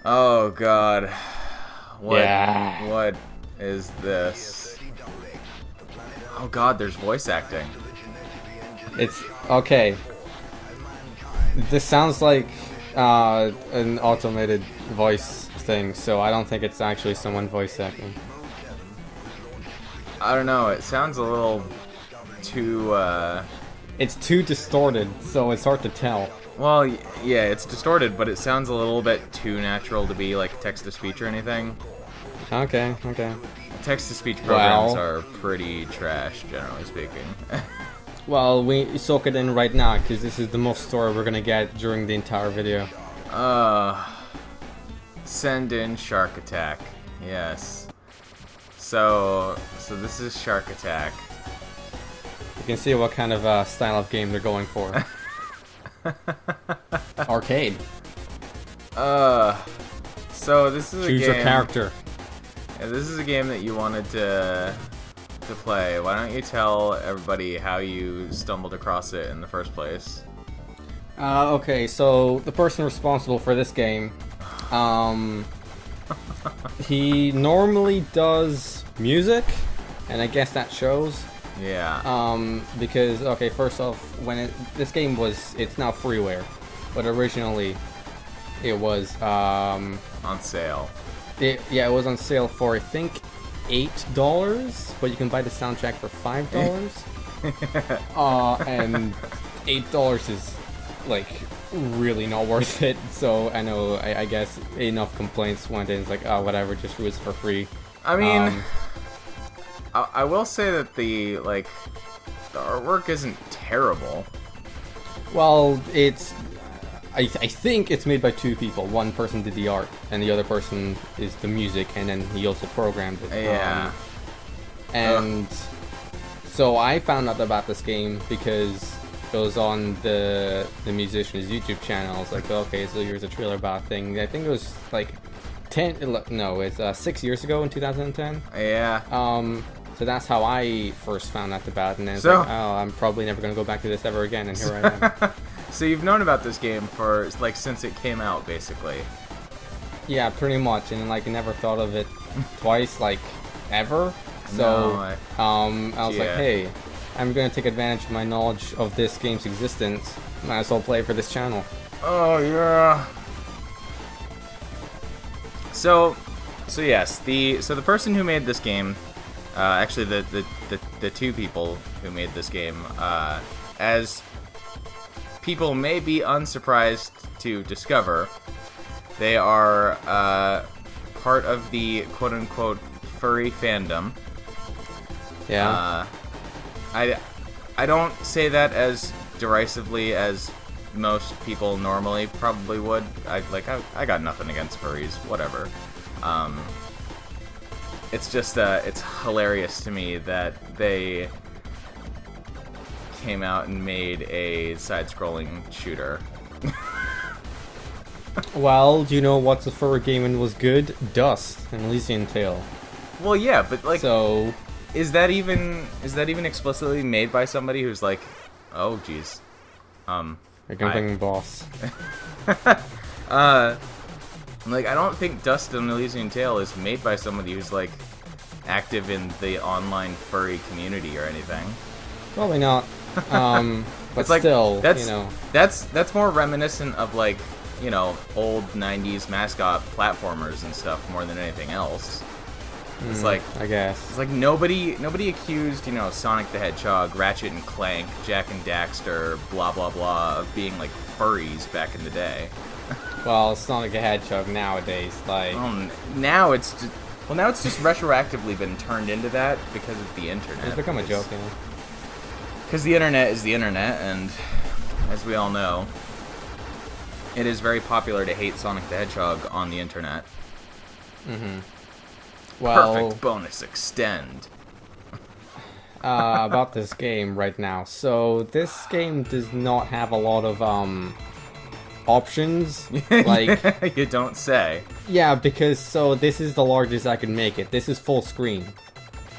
Oh god. What? Yeah. What is this? Oh god, there's voice acting. It's okay. This sounds like an automated voice thing, so I don't think it's actually someone voice acting. I don't know, it sounds a little too, It's too distorted, so it's hard to tell. well, yeah, it's distorted, but it sounds a little bit too natural to be, like, text-to-speech or anything. Okay. Text-to-speech programs Well. are pretty trash, generally speaking. Well, we soak it in right now, because this is the most story we're gonna get during the entire video. Send in Shark Attack. Yes. So this is Shark Attack. You can see what kind of style of game they're going for. Arcade. So this is a game. Choose your character. Yeah, this is a game that you wanted to play. Why don't you tell everybody how you stumbled across it in the first place? Okay, so the person responsible for this game, he normally does music, and I guess that shows. Yeah. Because okay, first off, this game it's now freeware, but originally it was On sale. it was on sale for I think $8, but you can buy the soundtrack for $5. And $8 is like really not worth it. So I know I guess enough complaints went in. It's like, oh whatever, just do it for free. I mean, I will say that the artwork isn't terrible. Well, I think it's made by two people. One person did the art, and the other person is the music, and then he also programmed it. Yeah. And so I found out about this game because it was on the musician's YouTube channel. I was like, okay, so here's a trailer about a thing. I think it was like 6 years ago in 2010. Yeah. So that's how I first found out about it, and then it's So- like, oh, I'm probably never gonna go back to this ever again, and here I am. So you've known about this game for since it came out, basically. Yeah, pretty much, and like I never thought of it twice, like ever. So No, I was like, yeah. hey, I'm gonna take advantage of my knowledge of this game's existence. Might as well play for this channel. Oh yeah. So yes, the person who made this game, actually the two people who made this game, as people may be unsurprised to discover, they are part of the quote-unquote furry fandom. Yeah. I don't say that as derisively as most people normally probably would. I got nothing against furries, whatever. It's just it's hilarious to me that they came out and made a side-scrolling shooter. Well, do you know what's a furry game and was good? Dust and Elysian Tale. Well, yeah, but like, So is that even explicitly made by somebody who's like, oh, geez, a gambling boss. like, I don't think Dust and Elysian Tale is made by somebody who's like active in the online furry community or anything. Probably not. But It's like, still, that's, you know. that's more reminiscent of like, you know, old 90s mascot platformers and stuff more than anything else. It's like, I guess. it's like nobody accused, you know, Sonic the Hedgehog, Ratchet and Clank, Jack and Daxter, blah blah blah, of being like furries back in the day. Well, Sonic the Hedgehog nowadays, like. Now it's just, now it's just retroactively been turned into that because of the internet. It's become a joke, you know. Because the internet is the internet, and as we all know, it is very popular to hate Sonic the Hedgehog on the internet. Well, Perfect bonus extend. about this game right now. So this game does not have a lot of options. Like, You don't say. yeah, because so this is the largest I can make it. This is full screen,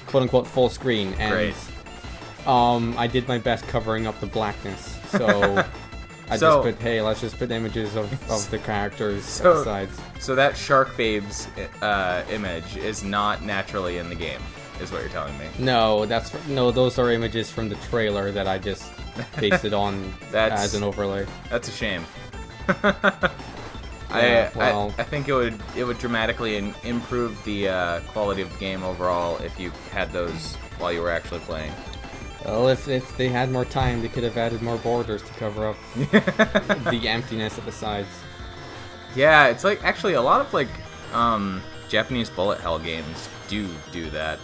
quote unquote full screen, and Great. I did my best covering up the blackness. So I So- just put, hey, let's just put images of the characters So- at the sides. So that Shark Babes image is not naturally in the game, is what you're telling me. No, those are images from the trailer that I just pasted on as an overlay. That's a shame. Yeah, well- I think it would dramatically improve the quality of the game overall if you had those while you were actually playing. Well, if they had more time, they could have added more borders to cover up the emptiness at the sides. Yeah, it's like actually a lot of like Japanese bullet hell games do that,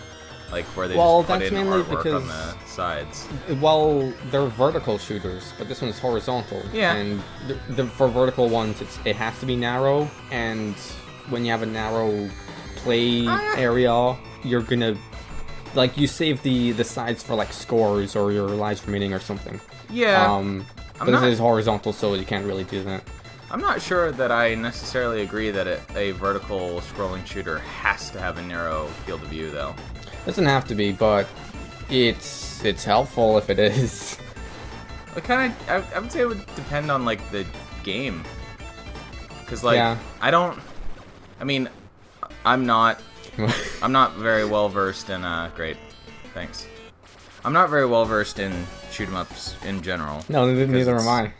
like where they just put that's in mainly artwork because on the sides. Well, they're vertical shooters, but this one's horizontal. Yeah. And for vertical ones, it has to be narrow, and when you have a narrow play area, you're gonna like you save the sides for like scores or your lives remaining or something. Yeah. But this is horizontal, so you can't really do that. I'm not sure that I necessarily agree that a vertical scrolling shooter has to have a narrow field of view, though. Doesn't have to be, but it's helpful if it is. It kind of, I would say it would depend on like the game, because like Yeah. I mean, I'm not very well versed in great, thanks. I'm not very well versed in shoot 'em ups in general. No, neither it's- am I.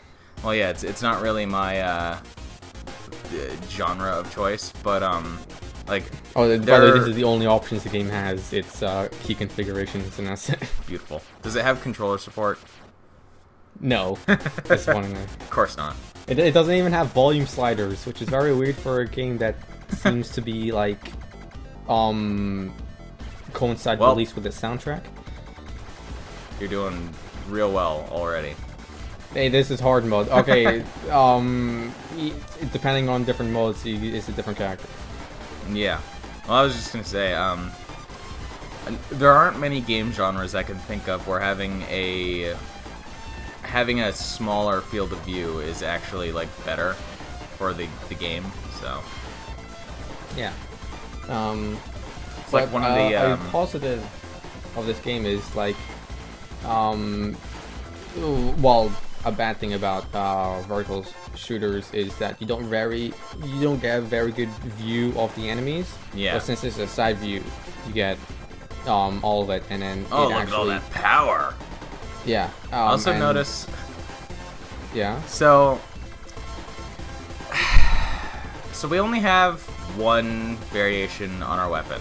Well, yeah, it's not really my genre of choice, but like Oh, by the way, they're this is the only options the game has. It's key configurations, and that's it. beautiful. Does it have controller support? No, disappointingly. Of course not. It doesn't even have volume sliders, which is very weird for a game that seems to be like coincide Well- release with its soundtrack. You're doing real well already. Hey, this is hard mode. Okay, depending on different modes, it's a different character. Yeah. Well, I was just gonna say, there aren't many game genres I can think of where having a smaller field of view is actually like better for the game. So Yeah. it's like one of the a positive of this game is like, well, a bad thing about vertical shooters is that you don't get a very good view of the enemies. Yeah. But since it's a side view, you get all of it, and then oh, it look actually, at all that power. yeah. Also and- notice. Yeah. So we only have one variation on our weapon.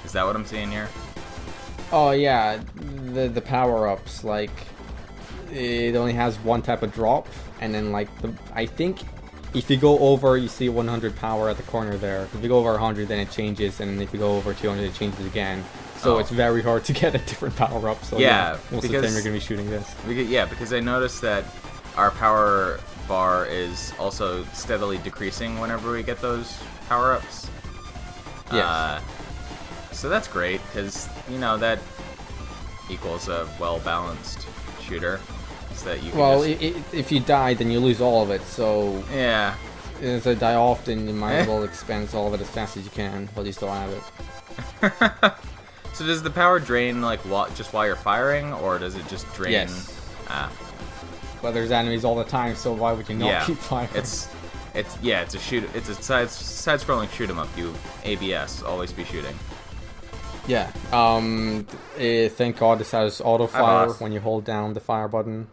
Is that what I'm seeing here? Oh yeah, the power ups, like it only has one type of drop, and then like I think if you go over, you see 100 power at the corner there. If you go over 100, then it changes, and if you go over 200, it changes again. So it's very hard to get a different power up. So Yeah, most of the time you're gonna be shooting this. Because I noticed that our power bar is also steadily decreasing whenever we get those power-ups. Yes. So that's great, because, that equals a well-balanced shooter. So that you can Well, just... if you die, then you lose all of it. So Yeah. as I die often, you might as well expend all of it as fast as you can while you still have it. So does the power drain, like, just while you're firing, or does it just drain... Yes. Ah. But there's enemies all the time, so why would you not Yeah. keep firing? It's a side-scrolling shoot 'em up. You ABS, always be shooting. Yeah. Thank God this has auto fire lost. when you hold down the fire button.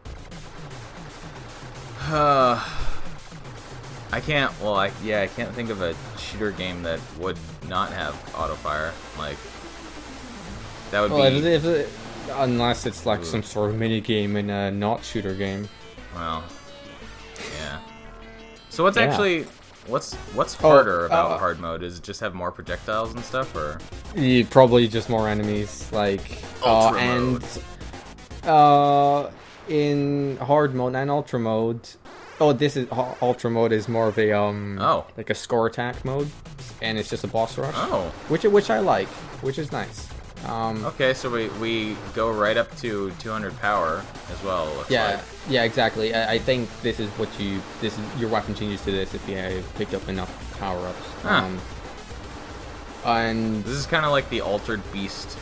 I can't. Well, I can't think of a shooter game that would not have auto fire. Like that would Well, be. unless it's like some sort of mini game in a not shooter game. Well, yeah. So what's Yeah. actually what's harder about hard mode? Is it just have more projectiles and stuff, or? Probably just more enemies, like Ultra and in hard mode and ultra mode. Oh, this is ultra mode is more of a like a score attack mode, and it's just a boss rush. Oh. Which I like, which is nice. Okay, so we go right up to 200 power as well. Looks Yeah, like. yeah, exactly. I think this is your weapon changes to this if you picked up enough power ups. Huh. And This is kind of like the altered beast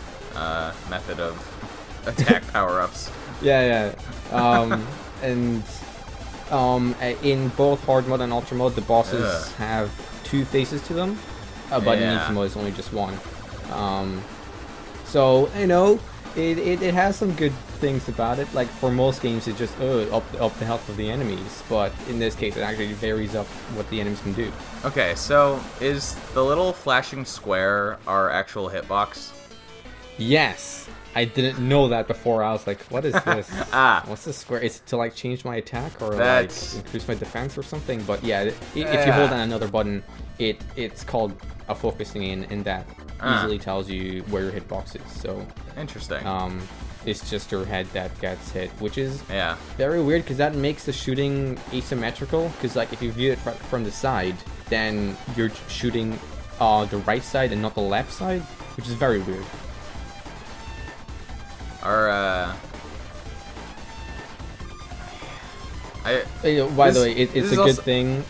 method of attack power ups. yeah. And In both hard mode and ultra mode, the bosses Ugh. have 2 faces to them, but in Yeah. easy mode, it's only just 1. So you know, it has some good things about it. Like for most games, it just up the health of the enemies, but in this case, it actually varies up what the enemies can do. Okay, so is the little flashing square our actual hitbox? Yes, I didn't know that before. I was like, what is this? What's this square? Is it to like change my attack or That's- like increase my defense or something? But yeah, if you hold down another button, it's called a focusing in, and that easily tells you where your hitbox is. So Interesting. it's just your head that gets hit, which is Yeah. very weird because that makes the shooting asymmetrical. Because like if you view it from the side, then you're shooting the right side and not the left side, which is very weird. Our By the This- way, it's this a is good also- thing.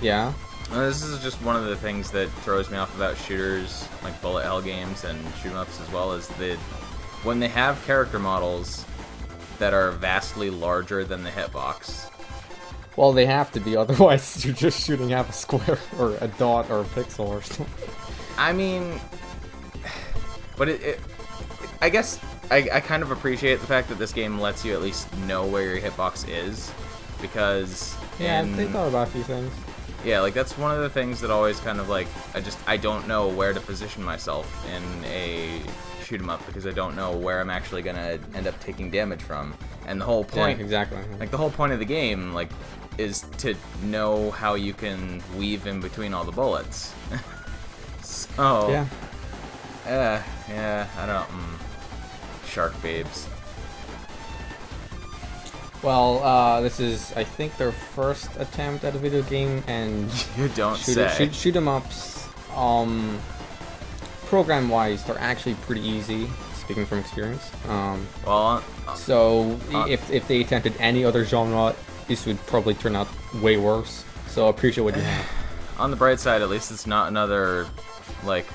Yeah. this is just one of the things that throws me off about shooters, like bullet hell games and shoot 'em ups as well, is that when they have character models that are vastly larger than the hitbox. Well, they have to be, otherwise you're just shooting half a square or a dot or a pixel or something. I mean, but I guess I kind of appreciate the fact that this game lets you at least know where your hitbox is, because Yeah, in- they thought about a few things. yeah, like that's one of the things that always kind of like I don't know where to position myself in a shoot 'em up because I don't know where I'm actually gonna end up taking damage from, and the whole point, Yeah, exactly. like the whole point of the game, like, is to know how you can weave in between all the bullets. So Yeah. yeah, I don't. Shark babes. Well, this is, I think, their first attempt at a video game, and You don't say. shoot 'em ups, program-wise, they're actually pretty easy, speaking from experience. Well, So if they attempted any other genre, this would probably turn out way worse. So appreciate what you have. on the bright side, at least it's not another like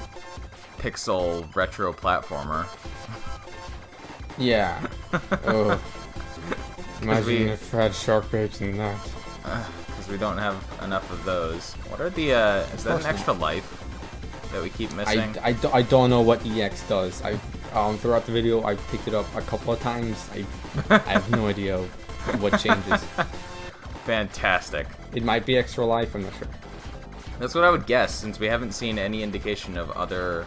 pixel retro platformer. Yeah. Oh. Imagine we- if I had shark babes in that. Because we don't have enough of those. What are the? Is that an extra life that we keep missing? I don't know what EX does. Throughout the video, I picked it up a couple of times. I have no idea what changes. Fantastic. It might be extra life, I'm not sure. That's what I would guess, since we haven't seen any indication of other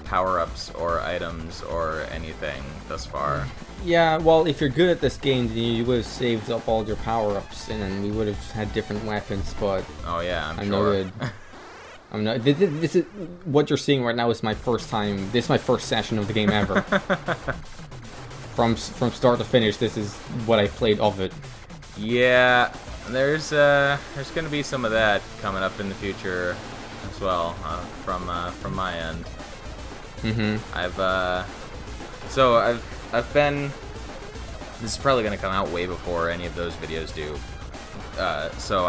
power-ups or items or anything thus far. Yeah, well, if you're good at this game, then you would have saved up all your power-ups, and then we would have had different weapons, but Oh yeah, I'm I'm sure. no good. I'm not. This is what you're seeing right now. Is my first time. This is my first session of the game ever. From start to finish, this is what I played of it. Yeah, there's gonna be some of that coming up in the future as well, from my end. I've been. This is probably gonna come out way before any of those videos do. So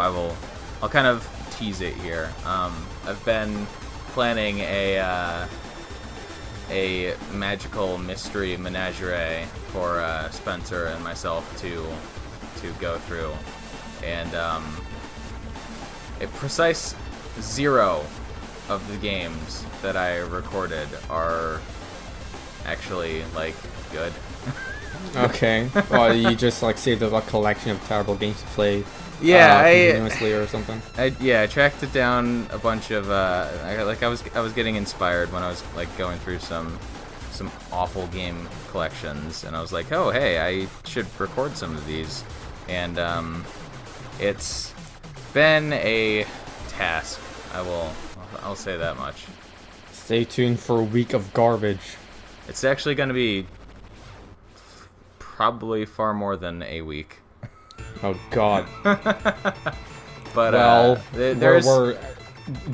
I'll kind of tease it here. I've been planning a magical mystery menagerie for Spencer and myself to go through, and a precise 0 of the games that I recorded are actually like good. Okay. Well, you just like saved up a collection of terrible games to play. Yeah, continuously or something. I tracked it down a bunch of I was getting inspired when I was like going through some awful game collections, and I was like, oh hey, I should record some of these, and it's been a task. I'll say that much. Stay tuned for a week of garbage. It's actually going to be probably far more than a week. Oh God. But Well, there's we're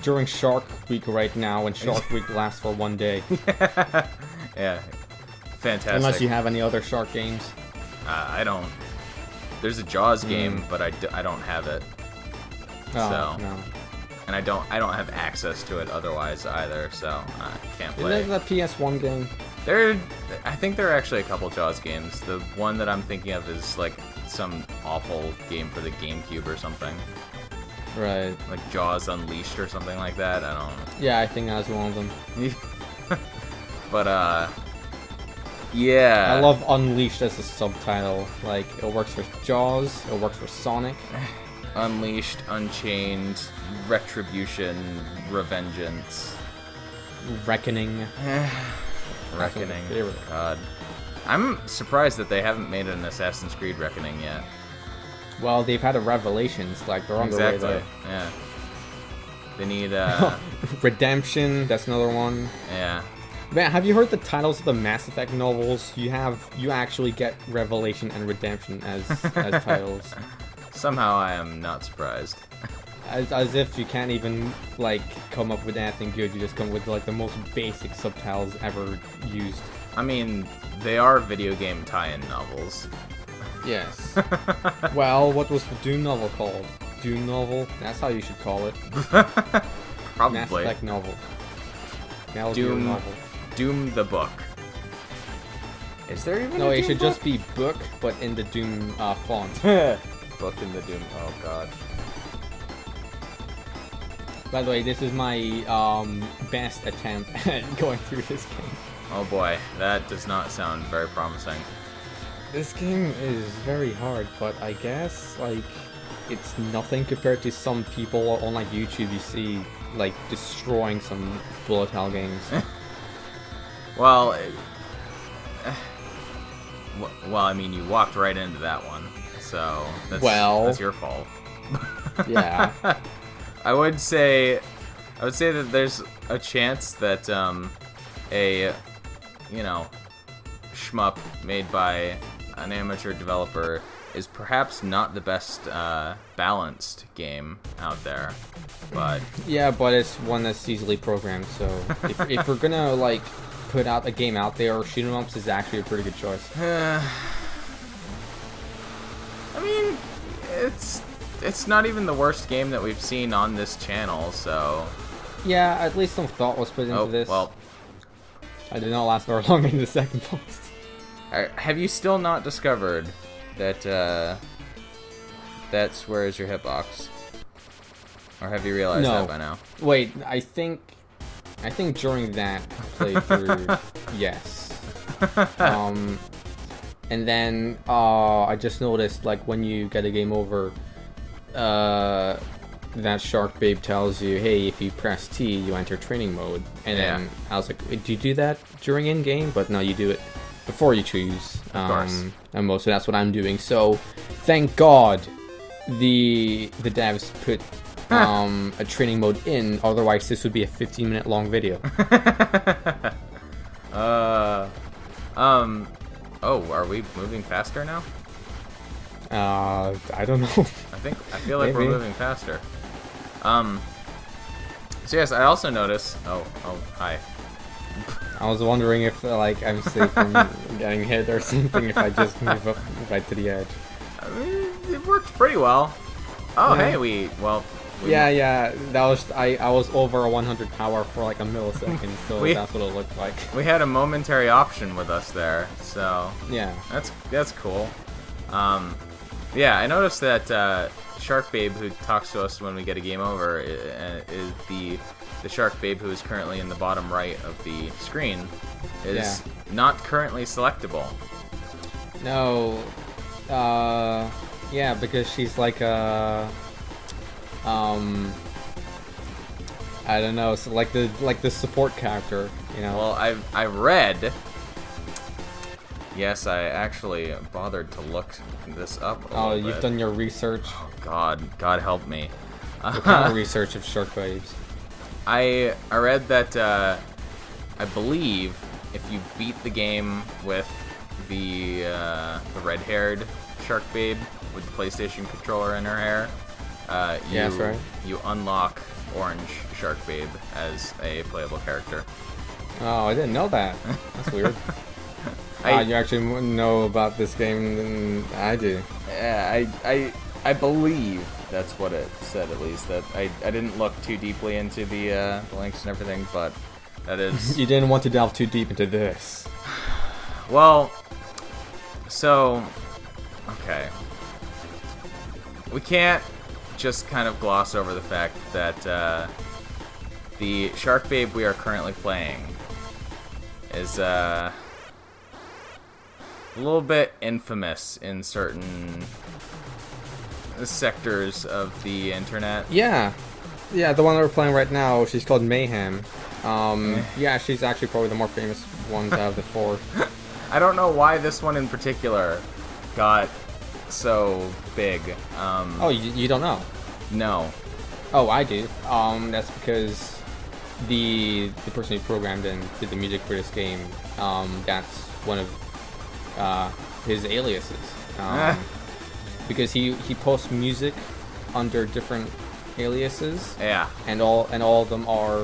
during Shark Week right now, and Shark Week lasts for one day. yeah, fantastic. Unless you have any other Shark games. I don't. There's a Jaws game, but I don't have it. Oh, So, no. and I don't have access to it otherwise either, so I can't play. Isn't that a PS1 game? I think there are actually a couple Jaws games. The one that I'm thinking of is like some awful game for the GameCube or something. Right. Like Jaws Unleashed or something like that. I don't know. Yeah, I think that's one of them. But yeah. I love Unleashed as a subtitle. Like, it works for Jaws, it works for Sonic. Unleashed, Unchained, Retribution, Revengeance. Reckoning. Reckoning. Favorite. God. I'm surprised that they haven't made an Assassin's Creed Reckoning yet. Well, they've had a Revelations, like, they're on their way there. Yeah. They need, Redemption, that's another one. Yeah. Man, have you heard the titles of the Mass Effect novels? You actually get Revelation and Redemption as titles. Somehow I am not surprised. As if you can't even, like, come up with anything good. You just come with, like, the most basic subtitles ever used. I mean, they are video game tie-in novels. Yes. Well, what was the Doom novel called? Doom novel? That's how you should call it. Probably. Mass Effect novel. Doom novel. Doom the book. Is there even No, a it Doom should book? just be book, but in the Doom font. Book in the Doom. Oh god. By the way, this is my best attempt at going through this game. Oh boy, that does not sound very promising. This game is very hard, but I guess, like, it's nothing compared to some people on, like, YouTube you see, like, destroying some bullet hell games. Well, well, I mean, you walked right into that one, so that's your fault. Yeah. I would say that there's a chance that a shmup made by an amateur developer is perhaps not the best balanced game out there, but Yeah, but it's one that's easily programmed, so if we're gonna, like, put out a game out there, shoot 'em ups is actually a pretty good choice. I mean, it's not even the worst game that we've seen on this channel, so Yeah, at least some thought was put into this. well, I did not last very long in the second post. have you still not discovered that that's where is your hitbox? Or have you realized No. that by now? Wait, I think during that playthrough, yes. And then I just noticed, like, when you get a game over, that Shark Babe tells you, hey, if you press T, you enter training mode. And then I was like, wait, do you do that during in-game? But no, you do it before you choose. Of course. And so that's what I'm doing. So thank God the devs put a training mode in, otherwise this would be a 15-minute long video. Oh, are we moving faster now? I don't know. I feel like we're Maybe. moving faster. So yes, I also noticed. Oh, hi. I was wondering if, like, I'm safe from getting hit or something if I just move up right to the edge. I mean, it worked pretty well. Oh, Yeah. hey, we Yeah, that was I was over 100 power for like a millisecond, so that's what it looked like. we had a momentary option with us there, so Yeah. that's cool. Yeah, I noticed that Shark Babe, who talks to us when we get a game over, is the Shark Babe who is currently in the bottom right of the screen, is not currently selectable. No. Yeah, because she's like a I don't know, so like the support character, you know. Well, I read. Yes, I actually bothered to look this up a little You've bit. done your research. Oh God help me. What kind of research of Shark Babes? I read that I believe if you beat the game with the red-haired Shark Babe with the PlayStation controller in her hair, That's right. you unlock Orange Shark Babe as a playable character. Oh, I didn't know that. That's weird. You actually know about this game than I do. Yeah, I believe that's what it said, at least. That I didn't look too deeply into the links and everything, but that is... You didn't want to delve too deep into this. Well, so... Okay. we can't just kind of gloss over the fact that the Shark Babe we are currently playing is a little bit infamous in certain sectors of the internet. Yeah, the one that we're playing right now, she's called Mayhem. Yeah, she's actually probably the more famous ones out of the four. I don't know why this one in particular got so big. Oh, you don't know? No. Oh, I do. That's because the person who programmed and did the music for this game, that's one of his aliases. Because he posts music under different aliases. Yeah. And all of them are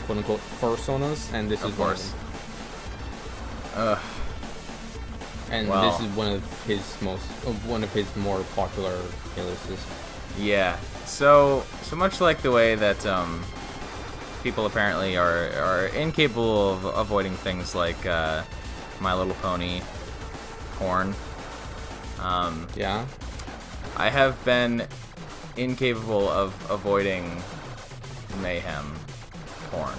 quote unquote fursonas, and this is of course. And well, this is one of his more popular aliases. Yeah. So much like the way that people apparently are incapable of avoiding things like My Little Pony porn. Yeah. I have been incapable of avoiding mayhem porn.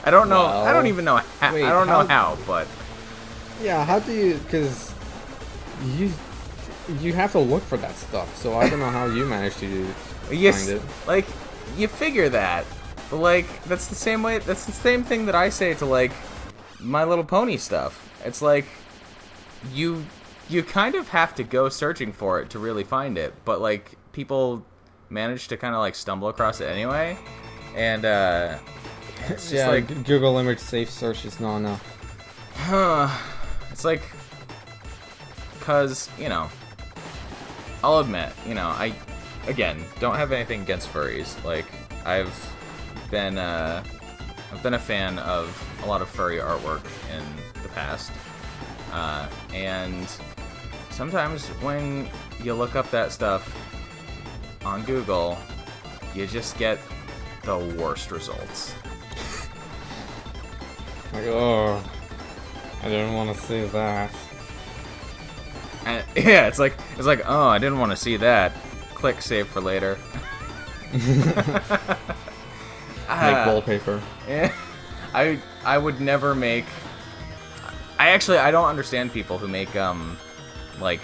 I don't know. Well, I don't even know how. wait, I don't know how, but yeah. How do you? Because you have to look for that stuff. So I don't know how you managed to find it. Like you figure that, but like that's the same way. That's the same thing that I say to like My Little Pony stuff. It's like you kind of have to go searching for it to really find it, but like people manage to kind of like stumble across it anyway, and it's just like Google image safe search is not enough. It's like, cause I'll admit, I again don't have anything against furries. Like I've been a fan of a lot of furry artwork in the past. And sometimes when you look up that stuff on Google, you just get the worst results. Like, oh, I didn't want to see that. And, yeah, it's like, oh, I didn't want to see that. Click save for later. Make wallpaper. Yeah, I would never make. I don't understand people who make like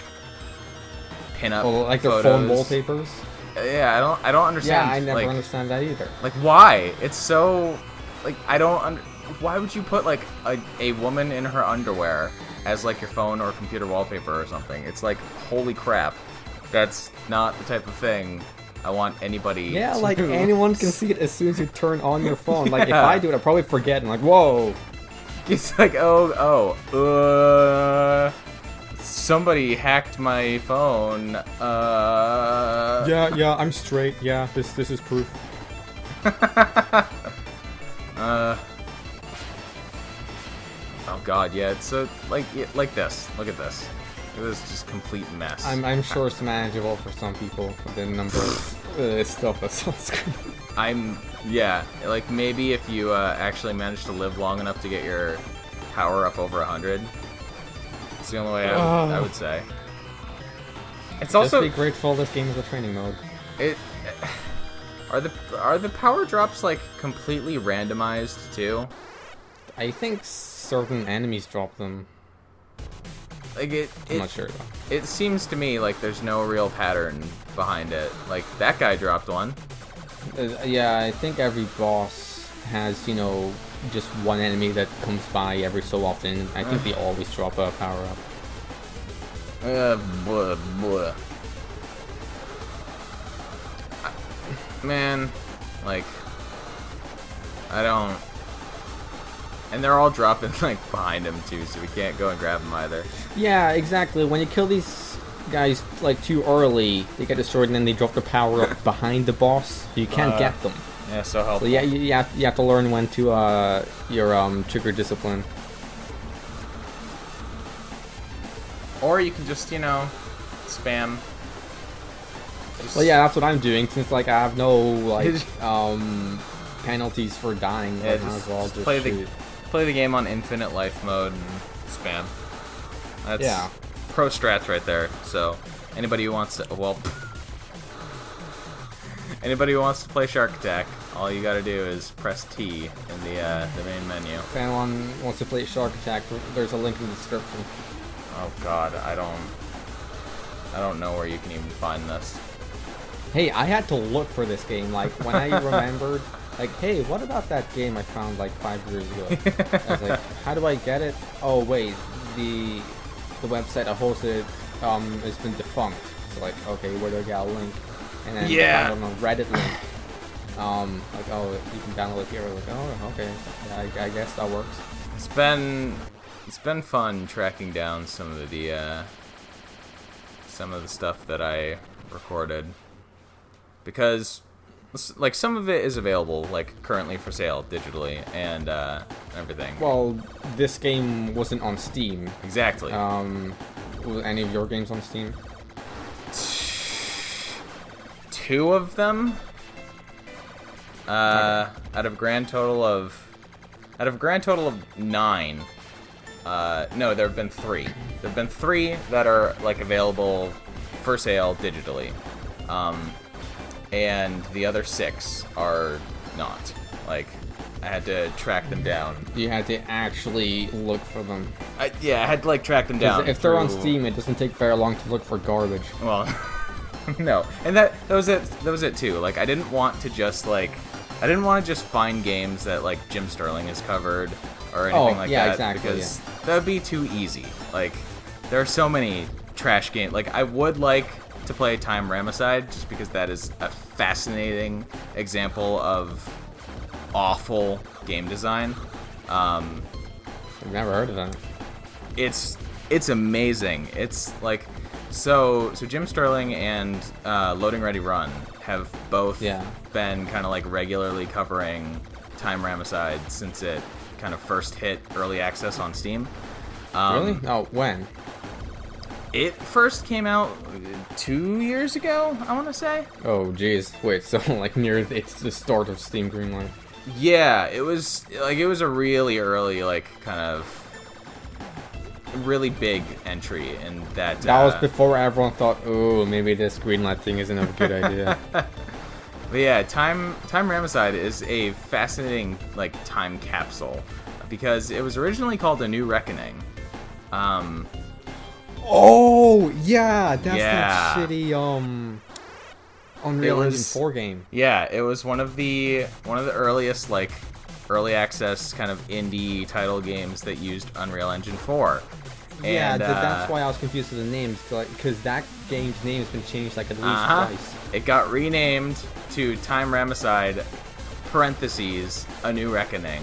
pinup Like their photos. phone wallpapers. Yeah, I don't understand. Yeah, I never like, understand that either. Like why? It's so like I don't. Why would you put like a woman in her underwear as like your phone or computer wallpaper or something? It's like holy crap. That's not the type of thing I want anybody. Yeah, to like do. anyone can see it as soon as you turn on your phone. Like if I do it, I'll probably forget and like, whoa. It's like, somebody hacked my phone. Yeah, I'm straight. Yeah, this is proof. Oh god, yeah. It's so like this. Look at this. It was just complete mess. I'm sure it's manageable for some people with the number of stuff that's on screen. Yeah. Like maybe if you actually manage to live long enough to get your power up over 100. It's the only way I would say. It's also just be grateful this game is a training mode. Are the power drops like completely randomized too? I think certain enemies drop them. Like I'm not sure though. It seems to me like there's no real pattern behind it. Like that guy dropped one. Yeah, I think every boss has, just one enemy that comes by every so often. I think they always drop a power up. Blah, blah. Man, like, I don't. And they're all dropping like behind him too, so we can't go and grab them either. Yeah, exactly. When you kill these guys like too early, they get destroyed, and then they drop the power up behind the boss. You can't get them. Yeah, so helpful. So yeah, you have to learn when to your trigger discipline. Or you can just spam. Well, yeah, that's what I'm doing since like I have no like penalties for dying. Yeah, I might as well just play the game on infinite life mode and spam. Yeah. pro strats right there. So anybody who wants to, well, anybody who wants to play Shark Attack, all you gotta do is press T in the main menu. If anyone wants to play Shark Attack, there's a link in the description. Oh God, I don't know where you can even find this. Hey, I had to look for this game. Like when I remembered, like, hey, what about that game I found like 5 years ago? I was like, how do I get it? Oh wait, the website I hosted has been defunct. So like, okay, where do I get a link? And then I found a Reddit link. Like, oh, you can download it here. Like, oh, okay, yeah, I guess that works. It's been fun tracking down some of the stuff that I recorded, because like some of it is available like currently for sale digitally and everything. Well, this game wasn't on Steam. Exactly. Was any of your games on Steam? 2 of them. Out of a grand total of 9. No, there have been 3. There have been 3 that are like available for sale digitally, and the other 6 are not. Like, I had to track them down. You had to actually look for them. Yeah, I had to like track them down. If they're on Steam, it doesn't take very long to look for garbage. Well, no, and that was it. That was it too. Like, I didn't want to just find games that like Jim Sterling has covered or anything like that. Exactly, because that would be too easy. Like, there are so many trash games. Like, I would like to play Time Ramesside just because that is a fascinating example of awful game design. I've never heard of that. It's amazing. It's like, so Jim Sterling and Loading Ready Run have both been kind of like regularly covering Time Ramesside since it kind of first hit early access on Steam. Really? Oh, when? It first came out 2 years ago, I want to say. Oh, jeez. Wait, so like it's the start of Steam Greenlight. Yeah, it was a really early, like, kind of really big entry in that. That was before everyone thought, oh, maybe this Greenlight thing isn't a good idea. But yeah, Time Ramesside is a fascinating like time capsule because it was originally called A New Reckoning. Oh yeah, that's that shitty Unreal Engine 4 game. Yeah, it was one of the earliest like early access kind of indie title games that used Unreal Engine 4. Yeah, and, that's why I was confused with the names, because that game's name has been changed like at least twice. It got renamed to Time Ramesside parentheses A New Reckoning.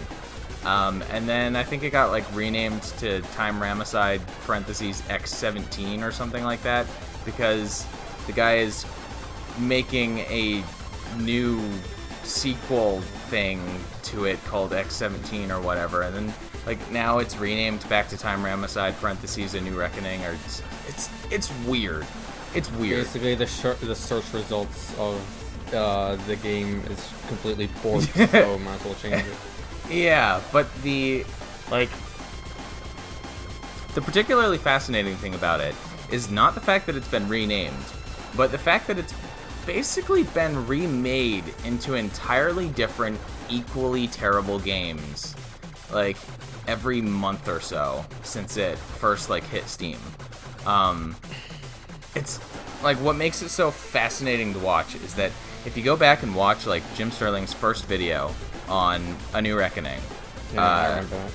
And then I think it got like renamed to Time Ramesside parentheses X17 or something like that, because the guy is making a new sequel thing to it called X17 or whatever, and then like now it's renamed back to Time Ramesside parentheses A New Reckoning, or it's weird. It's weird. Basically, the search results of the game is completely poor, so might as well change it. Yeah, but the particularly fascinating thing about it is not the fact that it's been renamed, but the fact that it's basically been remade into entirely different, equally terrible games, like every month or so since it first like hit Steam. It's like, what makes it so fascinating to watch is that if you go back and watch like Jim Sterling's first video on A New Reckoning, I remember that.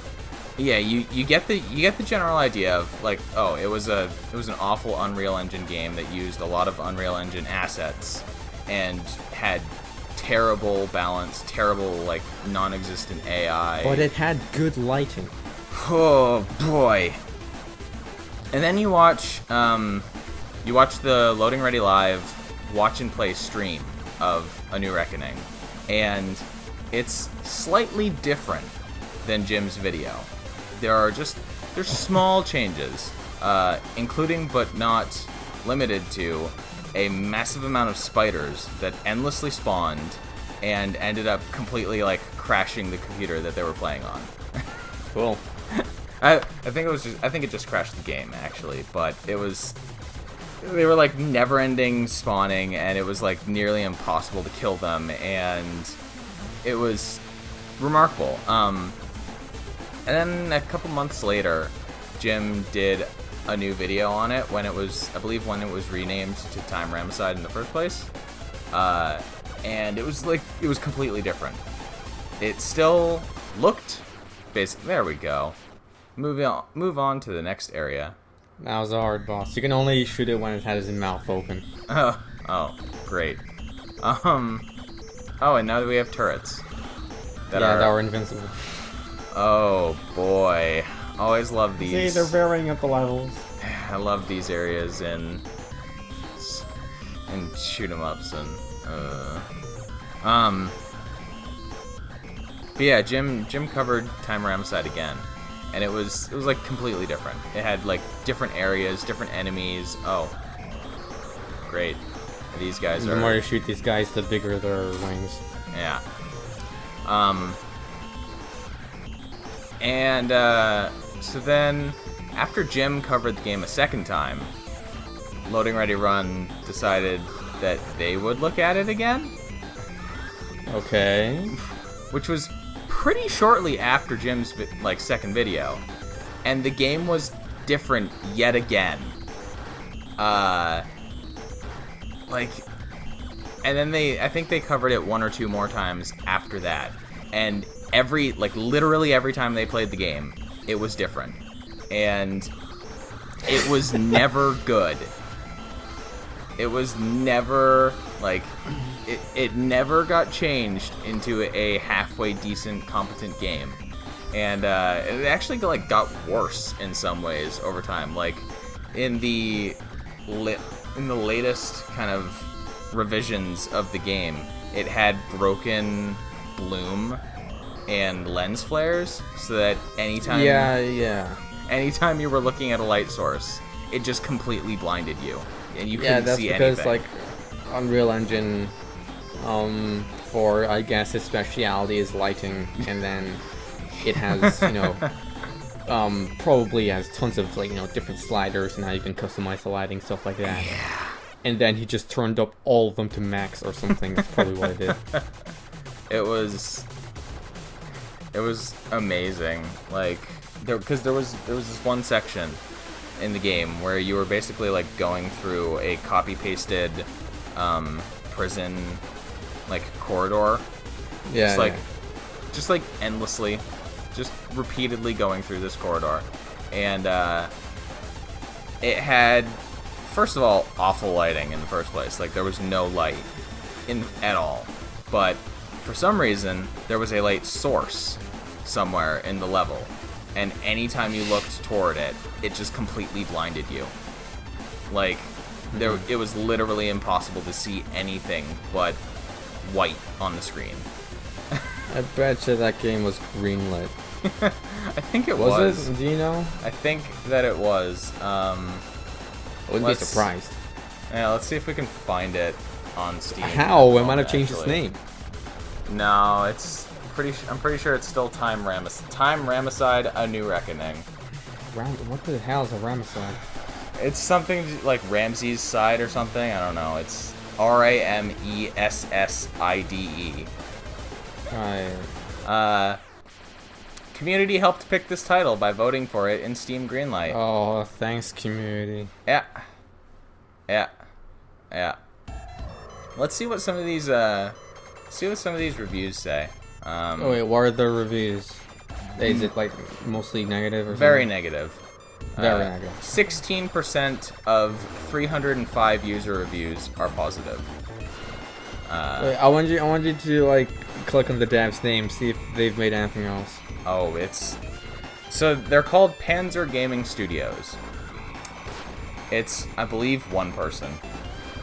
Yeah, you get the general idea of like, oh, it was an awful Unreal Engine game that used a lot of Unreal Engine assets and had terrible balance, terrible like non-existent AI. But it had good lighting. Oh boy. And then you watch the Loading Ready Live watch and play stream of A New Reckoning, and it's slightly different than Jim's video. There's small changes, including but not limited to a massive amount of spiders that endlessly spawned and ended up completely like crashing the computer that they were playing on. Cool. I think it just crashed the game actually, but they were like never-ending spawning, and it was like nearly impossible to kill them, and it was remarkable. And then a couple months later, Jim did a new video on it when it was, I believe, when it was renamed to Time Ramesside in the first place, and it was completely different. It still looked basic. There we go. Move on to the next area. That was a hard boss. You can only shoot it when it has its mouth open. Oh, great. Oh, and now that we have turrets that are invincible. Oh boy, always love these. See, they're varying up the levels. I love these areas and shoot 'em ups and But yeah, Jim covered Time Ramesside again. And it was like completely different. It had like different areas, different enemies. Oh, great! These guys The more you shoot these guys, the bigger their wings. Yeah. And so then, after Jim covered the game a second time, Loading Ready Run decided that they would look at it again. Okay. Which was pretty shortly after Jim's second video, and the game was different yet again. And then I think they covered it one or two more times after that, and literally every time they played the game, it was different, and it was never good. It was never it never got changed into a halfway decent, competent game, and it actually got worse in some ways over time. Like in the latest kind of revisions of the game, it had broken bloom and lens flares, so that anytime you were looking at a light source, it just completely blinded you, and you couldn't see anything. Yeah, that's because Unreal Engine, for I guess its speciality is lighting, and then it has probably has tons of different sliders and how you can customize the lighting, stuff like that. Yeah. And then he just turned up all of them to max or something. That's probably what it did. It was amazing. Because there was this one section in the game where you were basically going through a copy-pasted prison corridor. Yeah. Just endlessly, just repeatedly going through this corridor, and it had, first of all, awful lighting in the first place. There was no light at all, but for some reason there was a light source somewhere in the level, and anytime you looked toward it, it just completely blinded you. It was literally impossible to see anything but white on the screen. I bet you that game was greenlit. I think it was. Was it? Do you know? I think that it was. I wouldn't be surprised. Yeah, let's see if we can find it on Steam. How? It might have changed its name. No, I'm pretty sure it's still Time Ramesside: A New Reckoning. What the hell is a Ramesside? It's something like Ramsey's Side or something. I don't know. It's Ramesside. Right. Community helped pick this title by voting for it in Steam Greenlight. Oh, thanks, community. Yeah. Let's see what some of these reviews say. Oh wait, what are the reviews? Is it mostly negative or something? Very negative. Very negative. 16% of 305 user reviews are positive. Wait, I want you to click on the dev's name, see if they've made anything else. Oh, so they're called Panzer Gaming Studios. It's, I believe, one person.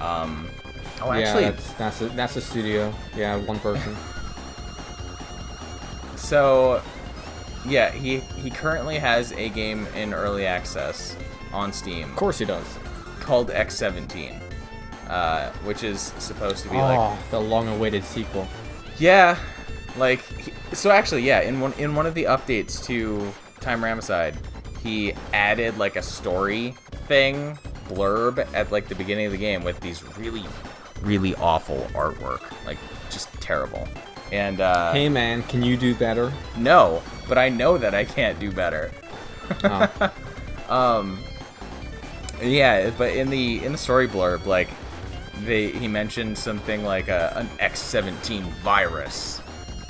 Actually, that's a studio. Yeah, one person. So, yeah, he currently has a game in early access on Steam. Of course he does. Called X-17, which is supposed to be the long-awaited sequel. Yeah, so actually, yeah, in one of the updates to Time Ramesside, he added like a story thing blurb at like the beginning of the game with these really, really awful artwork, like just terrible. And hey man, can you do better? No, but I know that I can't do better. Oh. Yeah, but in the story blurb, like he mentioned something like an X-17 virus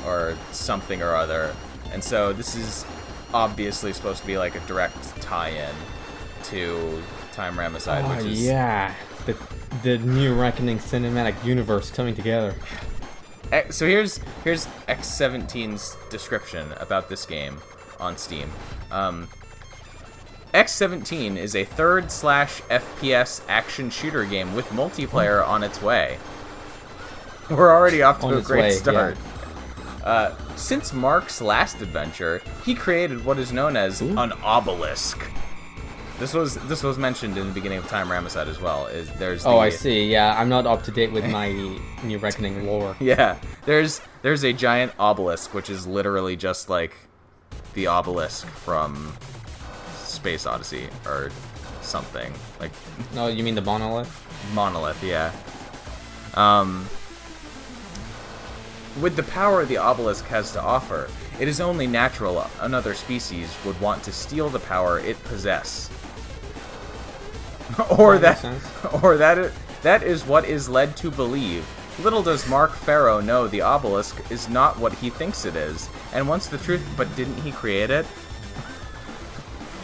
or something or other, and so this is obviously supposed to be like a direct tie-in to Time Ramesside, which is yeah, the new Reckoning cinematic universe coming together. So here's X-17's description about this game on Steam. X-17 is a third/FPS action shooter game with multiplayer on its way. We're already off to a great start. Yeah. Since Mark's last adventure, he created what is known as an obelisk. This was mentioned in the beginning of Time Ramesside as well. I see. Yeah, I'm not up to date with my New Reckoning lore. Yeah, there's a giant obelisk, which is literally just like the obelisk from Space Odyssey or something. Like, no, you mean the monolith? Monolith, yeah. With the power the obelisk has to offer, it is only natural another species would want to steal the power it possesses. That is what is led to believe. Little does Mark Farrow know the obelisk is not what he thinks it is, and once the truth. But didn't he create it?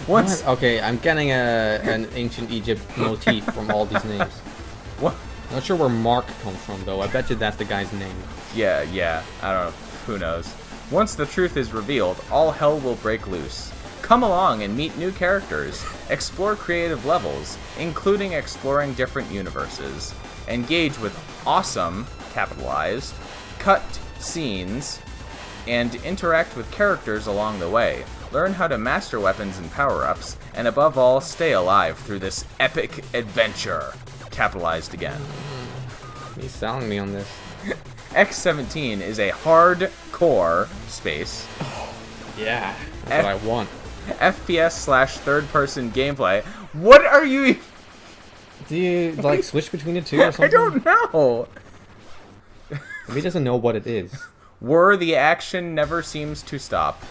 Once. Okay, I'm getting an ancient Egypt motif from all these names. What? Not sure where Mark comes from though. I bet you that's the guy's name. Yeah. I don't know. Who knows? Once the truth is revealed, all hell will break loose. Come along and meet new characters, explore creative levels, including exploring different universes, engage with awesome, capitalized, cut scenes, and interact with characters along the way. Learn how to master weapons and power-ups, and above all, stay alive through this epic adventure. Capitalized again. He's selling me on this. X-17 is a hardcore space. Yeah, that's what I want. FPS/third-person gameplay. What are you? Do you like switch between the two or something? I don't know. He doesn't know what it is. Where the action never seems to stop,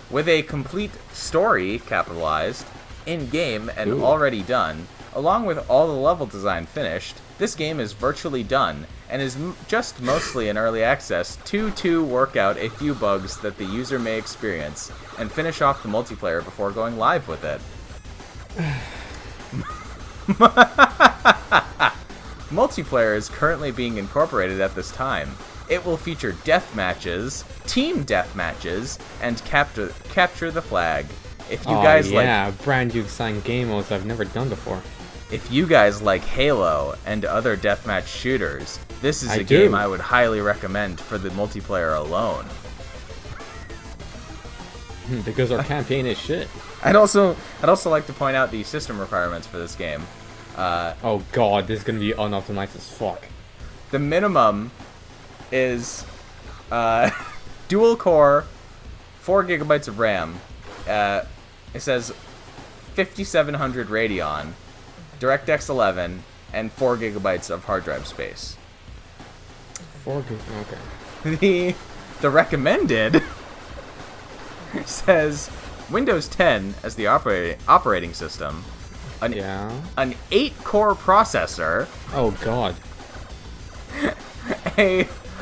with a complete story capitalized in game and already done, along with all the level design finished. This game is virtually done and is just mostly in early access to work out a few bugs that the user may experience and finish off the multiplayer before going live with it. Multiplayer is currently being incorporated at this time. It will feature death matches, team death matches, and capture the flag. If you guys brand new exciting game modes I've never done before. If you guys like Halo and other deathmatch shooters, this is a game I would highly recommend for the multiplayer alone. Because our campaign is shit. I'd also like to point out the system requirements for this game. Oh god, this is gonna be unoptimized as fuck. The minimum is dual core, 4 gigabytes of RAM. It says 5700 Radeon, DirectX 11, and 4 gigabytes of hard drive space. 4 gig. Okay. The recommended says Windows 10 as the operating system, an 8-core processor. Oh god.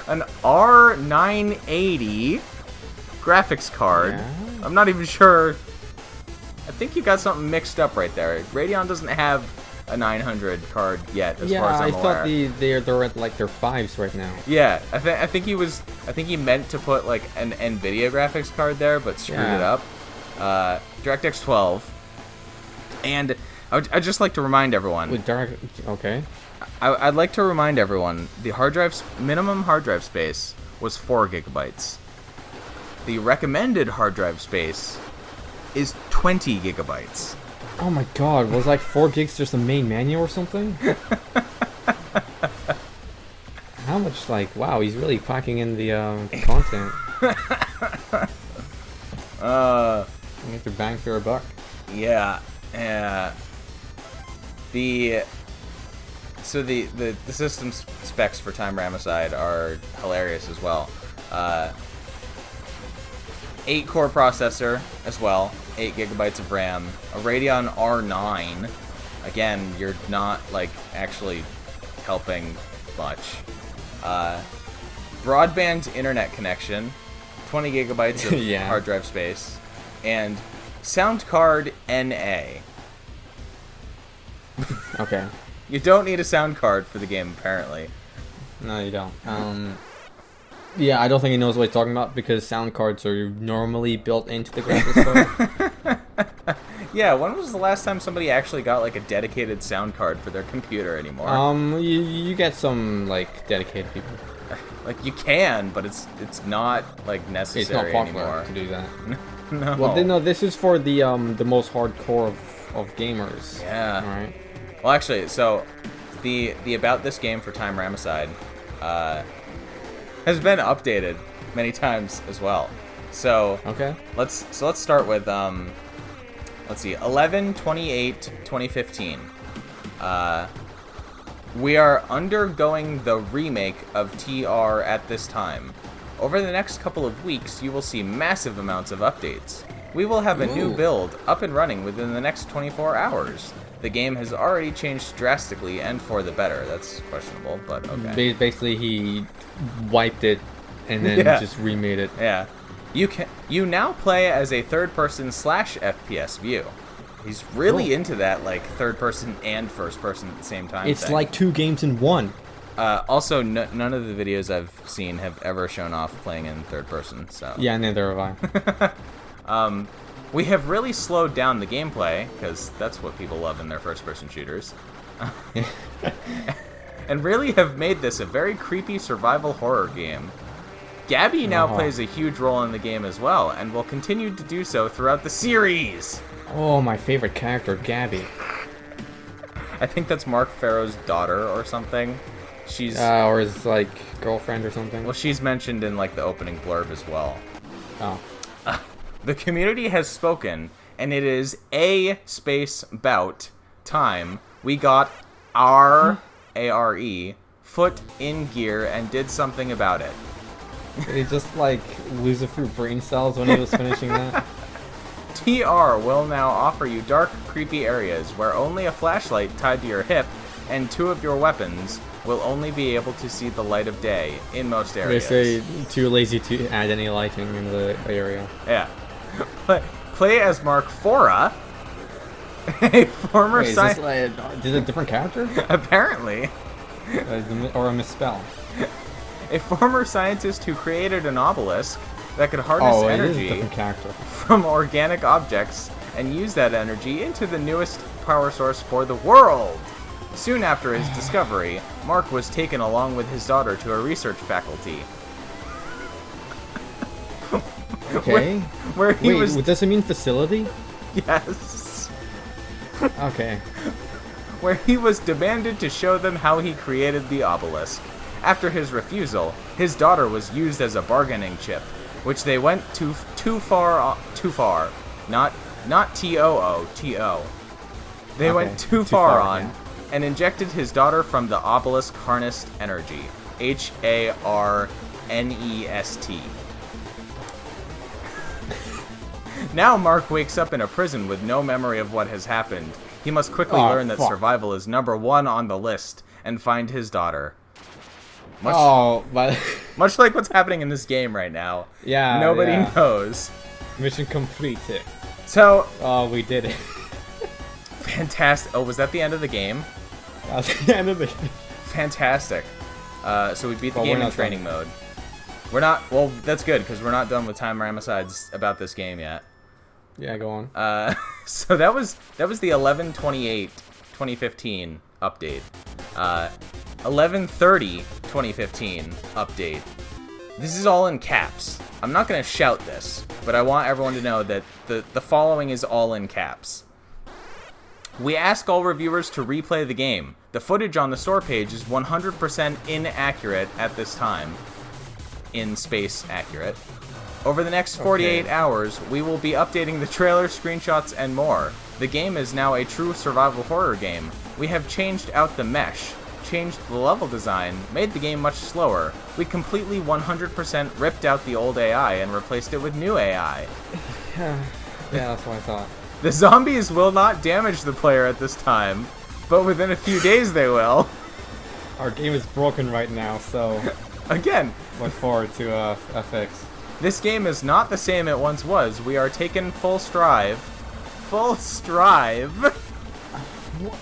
An R980 graphics card. Yeah. I'm not even sure. I think you got something mixed up right there. Radeon doesn't have a 900 card yet, as far as I'm aware. I thought they're at like their 5s right now. Yeah, I think he meant to put like an NVIDIA graphics card there, but screwed it up. DirectX 12, and I'd just like to remind everyone. Okay. I'd like to remind everyone the minimum hard drive space was 4 gigabytes. The recommended hard drive space is 20 gigabytes. Oh my god, was like 4 gigs just the main menu or something? How much, like, wow, he's really packing in the content. You have to bang for a buck. Yeah. The system specs for Time Ramesside are hilarious as well. 8-core processor as well, 8 gigabytes of RAM, a Radeon R9. Again, you're not like actually helping much. Broadband internet connection, 20 gigabytes of hard drive space, and sound card NA. Okay. You don't need a sound card for the game, apparently. No, you don't. Yeah, I don't think he knows what he's talking about because sound cards are normally built into the graphics card. Yeah, when was the last time somebody actually got like a dedicated sound card for their computer anymore? You get some like dedicated people. Like you can, but it's not like necessary It's not popular anymore to do that. No. Well, no, this is for the most hardcore of gamers. Yeah. All right. Well, actually, so the about this game for Time Ramesside has been updated many times as well. So okay. Let's start with let's see, 11/28/2015. We are undergoing the remake of TR at this time. Over the next couple of weeks, you will see massive amounts of updates. We will have a new build up and running within the next 24 hours. The game has already changed drastically and for the better. That's questionable, but okay. Basically, he wiped it and then just remade it. Yeah. You now play as a third-person /FPS view. He's really into that, like, third-person and first-person at the same time It's thing. like 2 games in 1. Also, none of the videos I've seen have ever shown off playing in third-person, so... Yeah, neither have I. We have really slowed down the gameplay, because that's what people love in their first-person shooters. And really have made this a very creepy survival horror game. Gabby now plays a huge role in the game as well, and will continue to do so throughout the series. Oh, my favorite character, Gabby. I think that's Mark Farrow's daughter or something. She's or his like girlfriend or something. well, she's mentioned in like the opening blurb as well. Oh. The community has spoken, and it is a space bout time. We got our ARE foot in gear and did something about it. Did he just like lose a few brain cells when he was finishing that? TR will now offer you dark, creepy areas where only a flashlight tied to your hip and 2 of your weapons will only be able to see the light of day in most areas. They say too lazy to add any lighting in the area. Yeah. Play as Mark Fora, a former scientist. Is this a different character? Apparently. Or a misspell. A former scientist who created an obelisk that could harness energy from organic objects and use that energy into the newest power source for the world. Soon after his discovery, Mark was taken along with his daughter to a research faculty. Okay. Where he was... does it mean facility? Yes. Okay. Where he was demanded to show them how he created the obelisk. After his refusal, his daughter was used as a bargaining chip, which they went too far. Not TOO, TO. They went too far on, and injected his daughter from the obelisk harnessed energy. HARNEST. Now Mark wakes up in a prison with no memory of what has happened. He must quickly learn that survival is #1 on the list and find his daughter. Much like what's happening in this game right now. Yeah. Nobody knows. Mission completed. So. Oh, we did it. Fantastic. Oh, was that the end of the game? That was the end of the game. Fantastic. So we beat the game in training mode. We're not. Well, that's good because we're not done with Time Ramesside's about this game yet. Yeah, go on. So that was the 11/28/2015 update. 11/30/2015 update. This is all in caps. I'm not gonna shout this, but I want everyone to know that the following is all in caps. We ask all reviewers to replay the game. The footage on the store page is 100% inaccurate at this time. In space accurate. Over the next 48 hours, we will be updating the trailer, screenshots, and more. The game is now a true survival horror game. We have changed out the mesh, changed the level design, made the game much slower. We completely 100% ripped out the old AI and replaced it with new AI. Yeah, that's what I thought. The zombies will not damage the player at this time, but within a few days they will. Our game is broken right now, so Again, look forward to a fix. this game is not the same it once was. We are taking full strive. Full strive.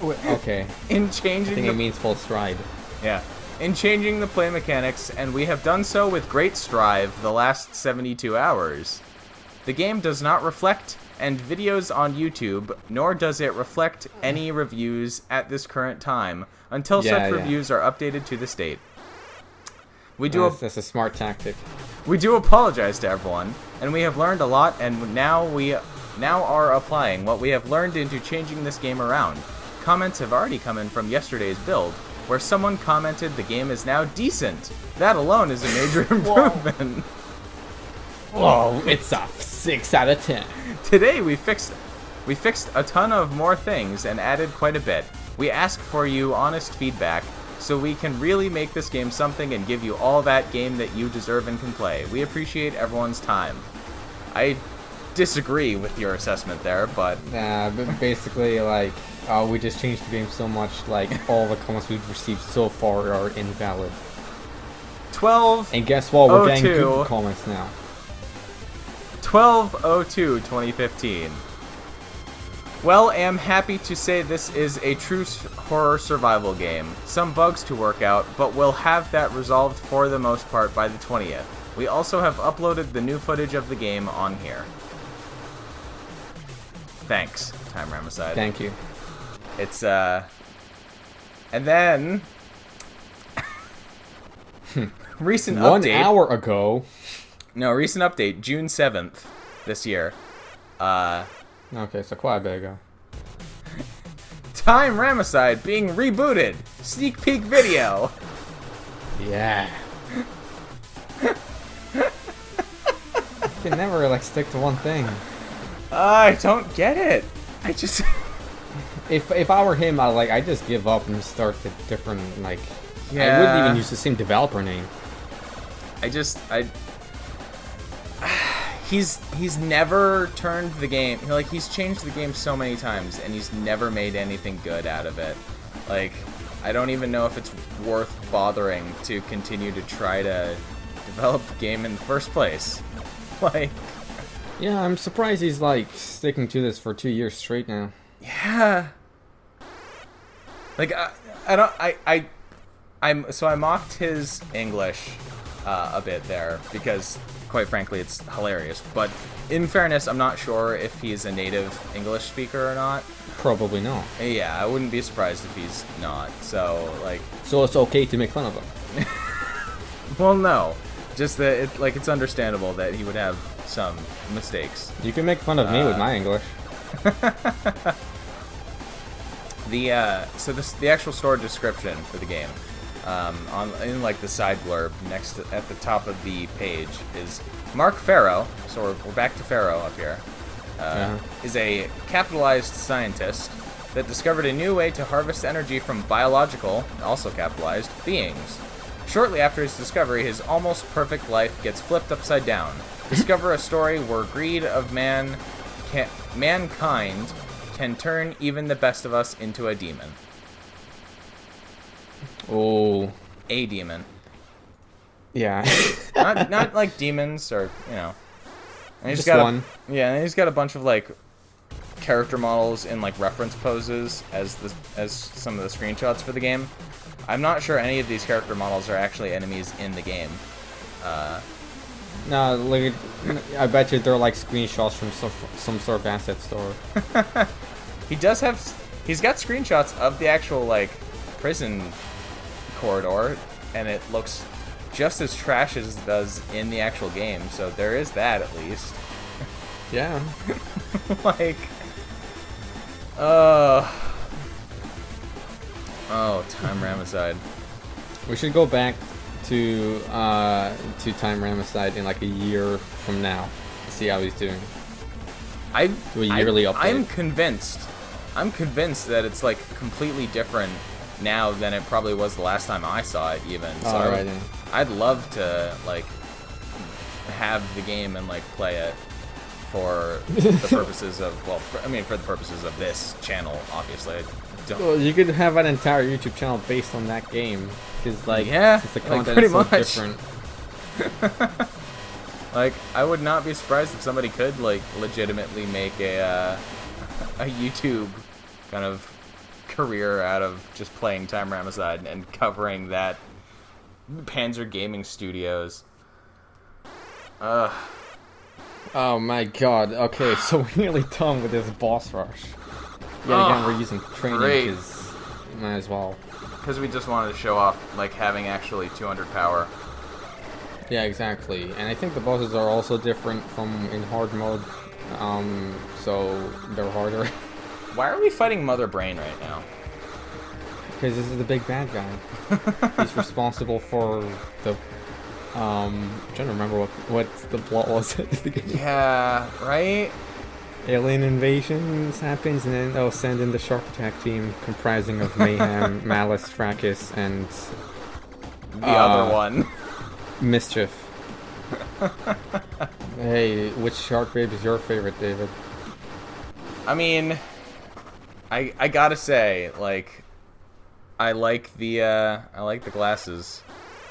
Okay. In I changing think it means full stride. Yeah. In changing the play mechanics, and we have done so with great strive the last 72 hours. The game does not reflect and videos on YouTube, nor does it reflect any reviews at this current time, until such reviews are updated to the state. That's a smart tactic. We do apologize to everyone, and we have learned a lot, and now are applying what we have learned into changing this game around. Comments have already come in from yesterday's build, where someone commented the game is now decent. That alone is a major improvement. Whoa, it's a 6 out of 10. Today we fixed a ton of more things and added quite a bit. We ask for you honest feedback so we can really make this game something and give you all that game that you deserve and can play. We appreciate everyone's time. I disagree with your assessment there, but But basically, like, we just changed the game so much, like, all the comments we've received so far are invalid. 12. And guess what? We're getting good comments now. 12/02/2015. Well, am happy to say this is a true horror survival game. Some bugs to work out, but we'll have that resolved for the most part by the 20th. We also have uploaded the new footage of the game on here. Thanks, Time Ramesside. Thank you. It's, and then... recent update... 1 hour ago... No, recent update, June 7th this year. Okay, so quite a bit ago. Time Ramesside being rebooted. Sneak peek video. Yeah. You can never, like, stick to one thing. I don't get it. I just... If I were him, I'd just give up and start a different, like... Yeah. I wouldn't even use the same developer name. He's never turned the game, like, he's changed the game so many times, and he's never made anything good out of it. Like, I don't even know if it's worth bothering to continue to try to develop the game in the first place. Like... Yeah, I'm surprised he's, like, sticking to this for 2 years straight now. Yeah. Like, I mocked his English a bit there, because... quite frankly, it's hilarious. But in fairness, I'm not sure if he's a native English speaker or not. Probably not. Yeah, I wouldn't be surprised if he's not. So, like... So it's okay to make fun of him? Well, no. Just that it's understandable that he would have some mistakes. You can make fun of me with my English. The actual story description for the game. In like the side blurb at the top of the page is Mark Farrow. So we're back to Farrow up here. Is a capitalized scientist that discovered a new way to harvest energy from biological, also capitalized, beings. Shortly after his discovery, his almost perfect life gets flipped upside down. Discover a story where greed of mankind can turn even the best of us into a demon. Oh. A demon. Yeah. not like demons or, you know. And Just one. And he's got a bunch of like character models in like reference poses as some of the screenshots for the game. I'm not sure any of these character models are actually enemies in the game. No, like, I bet you they're like screenshots from some sort of asset store. He's got screenshots of the actual like prison corridor, and it looks just as trash as it does in the actual game, so there is that at least. Yeah. Like, Time Ramesside. We should go back Time Ramesside in like a year from now to see how he's doing. Do a yearly update. I'm convinced that it's like completely different now than it probably was the last time I saw it even. So I'd love to like have the game and like play it for the purposes of for the purposes of this channel, obviously. Well, you could have an entire YouTube channel based on that game, because like the content pretty is so much different. Like, I would not be surprised if somebody could like legitimately make a YouTube kind of career out of just playing Time Ramesside and covering that Panzer Gaming Studios. Oh my god. Okay, so we're nearly done with this boss rush. Yeah, again, we're using training because might as well. Because we just wanted to show off like having actually 200 power. Yeah, exactly. And I think the bosses are also different from in hard mode. So they're harder. Why are we fighting Mother Brain right now? Because this is the big bad guy. He's responsible for the I'm trying to remember what the plot was at the beginning. Yeah, right? Alien invasions happens, and then they'll send in the Shark Attack team comprising of Mayhem, Malice, Fracas, and the other one. Mischief. Hey, which Shark Babe is your favorite, David? I mean, I gotta say, like, I like the glasses.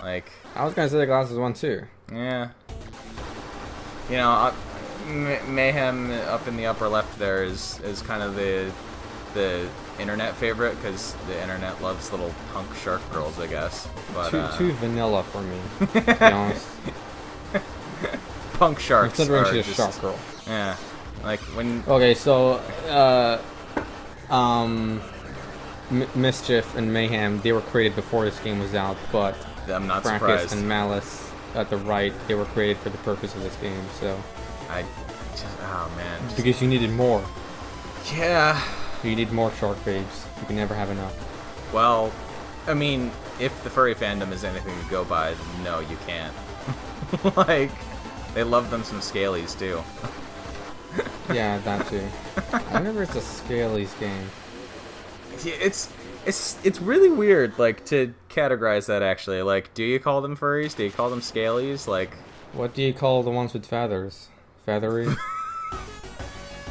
Like, I was gonna say the glasses one too. Yeah. You know, Mayhem up in the upper left there is kind of the internet favorite, because the internet loves little punk shark girls, I guess. But too vanilla for me, to be honest. Punk sharks. Considering she's a shark girl. Yeah. Like when. Okay, so Mischief and Mayhem, they were created before this game was out, but I'm not Fracas surprised. and Malice at the right, they were created for the purpose of this game. So oh man. Because you needed more. Yeah. You need more shark babes. You can never have enough. Well, I mean, if the furry fandom is anything to go by, then no, you can't. Like, they love them some scalies too. Yeah, that too. I wonder if it's a scalies game. Yeah, it's really weird, like, to categorize that, actually. Like, do you call them furries? Do you call them scalies? Like, what do you call the ones with feathers? Feathery?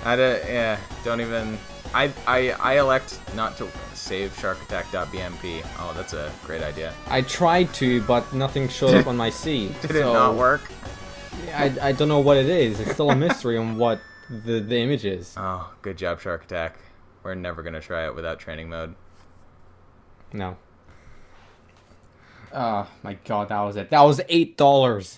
Don't even. I elect not to save sharkattack.bmp. Oh, that's a great idea. I tried to, but nothing showed up on my C. Did it not work? I don't know what it is. It's still a mystery on what the image is. Oh, good job, Shark Attack. We're never gonna try it without training mode. No. Oh my god, that was it. That was $8.